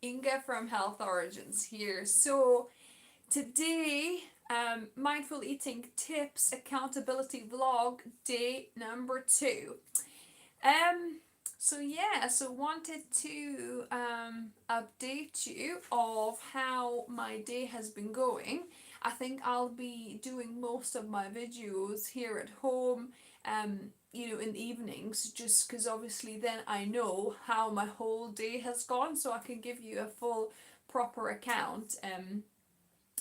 Inga from Health Origins here. So today, mindful eating tips accountability vlog day number 2. Um, so wanted to update you of how my day has been going. I think I'll be doing most of my videos here at home, in the evenings, just because obviously then I know how my whole day has gone, so I can give you a full proper account.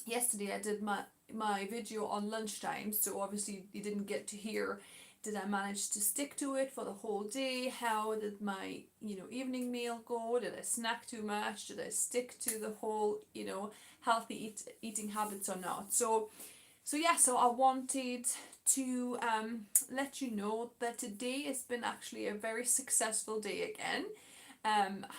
Yesterday I did my video on lunchtime, so obviously you didn't get to hear did I manage to stick to it for the whole day, how did my evening meal go, did I snack too much, did I stick to the whole healthy eating habits or not. So I wanted to let you know that today has been actually a very successful day again.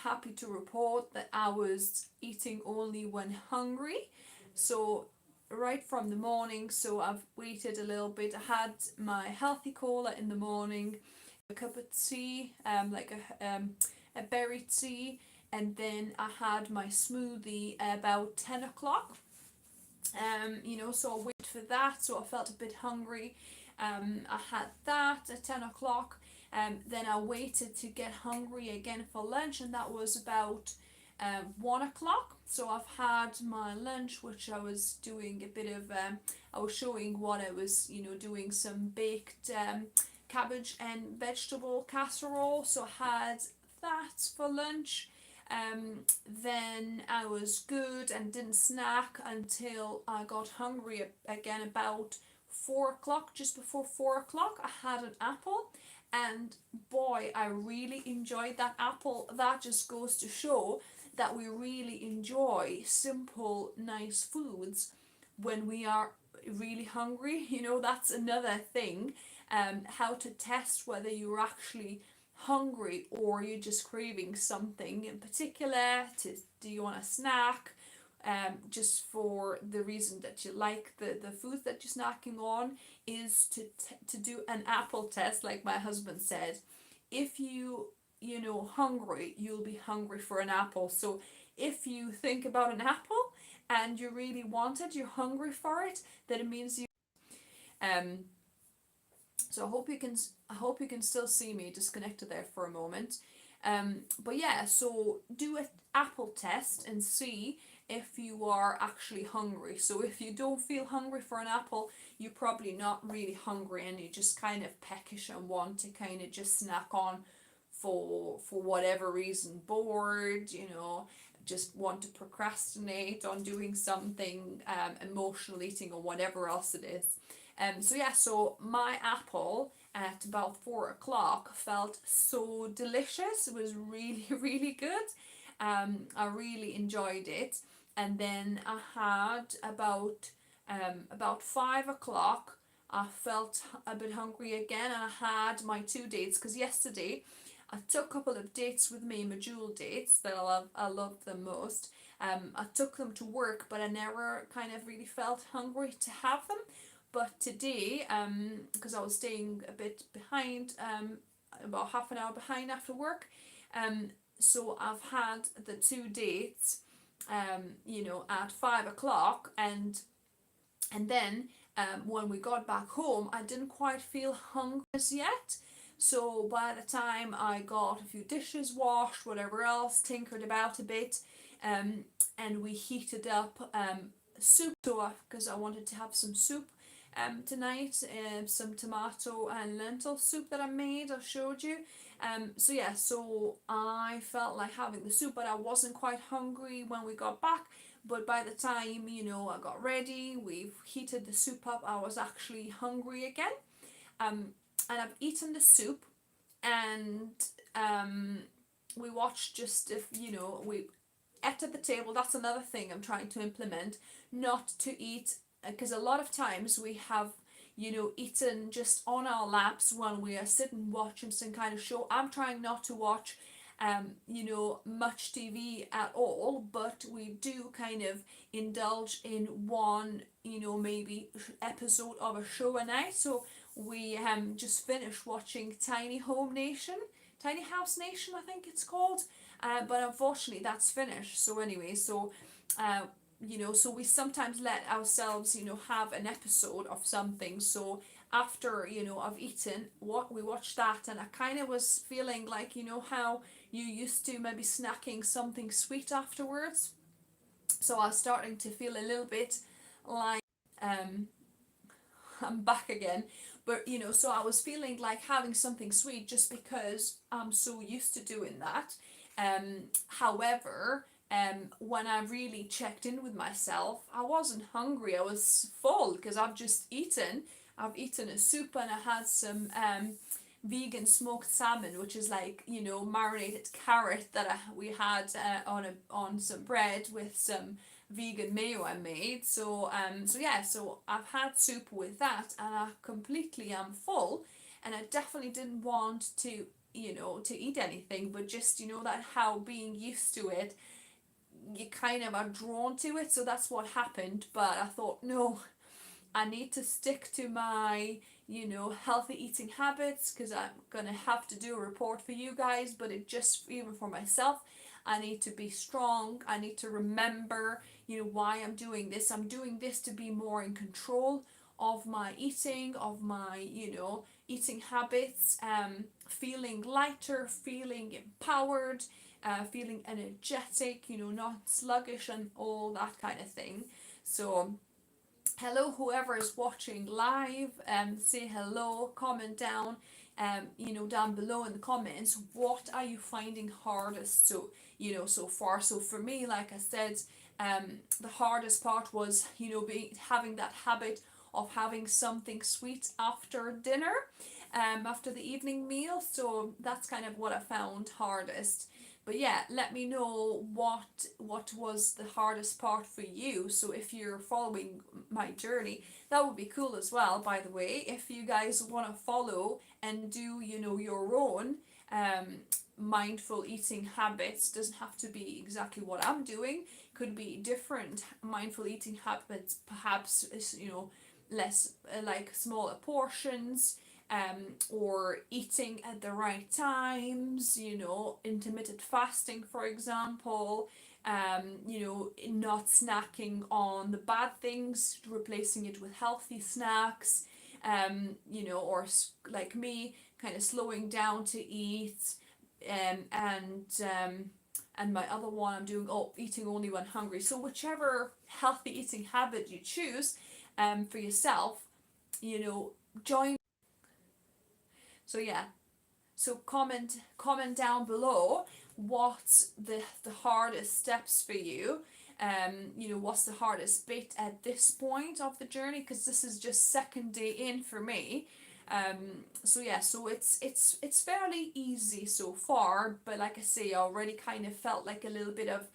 Happy to report that I was eating only when hungry. So right from the morning, so I've waited a little bit. I had my healthy cola in the morning, a cup of tea, a berry tea, and then I had my smoothie about 10 o'clock. So I waited for that, so I felt a bit hungry. I had that at 10 o'clock. Then I waited to get hungry again for lunch, and that was about 1 o'clock. So I've had my lunch, which I was doing a bit of, I was showing what I was, doing some baked cabbage and vegetable casserole. So I had that for lunch. Then I was good and didn't snack until I got hungry again about 4 o'clock. Just before 4 o'clock, I had an apple, and boy, I really enjoyed that apple. That just goes to show that we really enjoy simple, nice foods when we are really hungry. That's another thing. How to test whether you're actually hungry or you're just craving something in particular. Do you want a snack? Just for the reason that you like the foods that you're snacking on, is to do an apple test, like my husband said. If hungry, you'll be hungry for an apple. So if you think about an apple and you really want it, you're hungry for it, then it means you um so I hope you can still see me disconnected there for a moment. But yeah, so do an apple test and see if you are actually hungry. So if you don't feel hungry for an apple, you're probably not really hungry, and you're just kind of peckish and want to kind of just snack on for whatever reason, bored, just want to procrastinate on doing something, emotional eating or whatever else it is. So my apple at about 4 o'clock felt so delicious. It was really, really good. I really enjoyed it. And then I had about 5 o'clock. I felt a bit hungry again, and I had my 2 dates, because yesterday I took a couple of dates with me, my jewel dates that I love them most. I took them to work, but I never kind of really felt hungry to have them. But today, because I was staying a bit behind, about half an hour behind after work, so I've had the 2 dates, at 5 o'clock, and then when we got back home, I didn't quite feel hungry as yet. So by the time I got a few dishes washed, whatever else, tinkered about a bit, and we heated up soup, so because I wanted to have some soup tonight, some tomato and lentil soup that I made, I showed you. So I felt like having the soup, but I wasn't quite hungry when we got back. But by the time, I got ready, we've heated the soup up, I was actually hungry again. And I've eaten the soup, and we watched, just if, we ate at the table. That's another thing I'm trying to implement, not to eat, because a lot of times we have eaten just on our laps when we are sitting watching some kind of show. I'm trying not to watch much TV at all, but we do kind of indulge in one, maybe episode of a show a night. So we just finished watching Tiny House Nation, I think it's called. but unfortunately that's finished. So anyway, so so we sometimes let ourselves, have an episode of something. So after, I've eaten, what we watched that, and I kind of was feeling like, how you used to maybe snacking something sweet afterwards. So I was starting to feel a little bit like um I'm back again. But so I was feeling like having something sweet just because I'm so used to doing that. However, when I really checked in with myself, I wasn't hungry. I was full because I've just eaten. I've eaten a soup, and I had some vegan smoked salmon, which is like, marinated carrot that we had on some bread with some vegan mayo I made. So yeah, so I've had soup with that, and I completely am full, and I definitely didn't want to, to eat anything, but just, that how being used to it, you kind of are drawn to it. So that's what happened. But I thought, no, I need to stick to my, healthy eating habits, because I'm gonna have to do a report for you guys, but it just, even for myself, I need to be strong. I need to remember, why I'm doing this. I'm doing this to be more in control of my eating, of my, eating habits, feeling lighter, feeling empowered, feeling energetic, not sluggish and all that kind of thing. So hello, whoever is watching live, say hello, comment down, down below in the comments, what are you finding hardest, so so far. So for me, like I said, the hardest part was, having that habit of having something sweet after dinner, after the evening meal. So that's kind of what I found hardest. But yeah, let me know what was the hardest part for you. So if you're following my journey, that would be cool as well, by the way. If you guys want to follow and do, your own mindful eating habits, doesn't have to be exactly what I'm doing. Could be different mindful eating habits, perhaps, less, like smaller portions, or eating at the right times, intermittent fasting, for example, not snacking on the bad things, replacing it with healthy snacks, or like me, kind of slowing down to eat, and my other one, I'm doing, eating only when hungry. So whichever healthy eating habit you choose, for yourself, join. So yeah, so comment down below what's the hardest steps for you. What's the hardest bit at this point of the journey, because this is just second day in for me. So yeah, so it's fairly easy so far, but like I say, I already kind of felt like a little bit of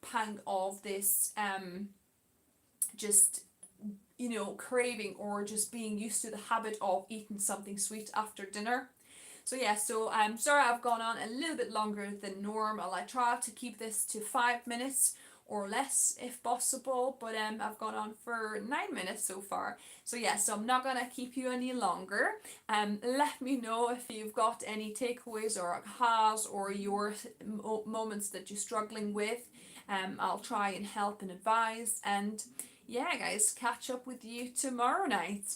pang of this, just, craving, or just being used to the habit of eating something sweet after dinner. So yeah, so I'm sorry I've gone on a little bit longer than normal. I try to keep this to 5 minutes or less if possible, but I've gone on for 9 minutes so far. So yeah, so I'm not gonna keep you any longer. Let me know if you've got any takeaways or ahas, or your moments that you're struggling with. I'll try and help and advise. And yeah, guys, catch up with you tomorrow night.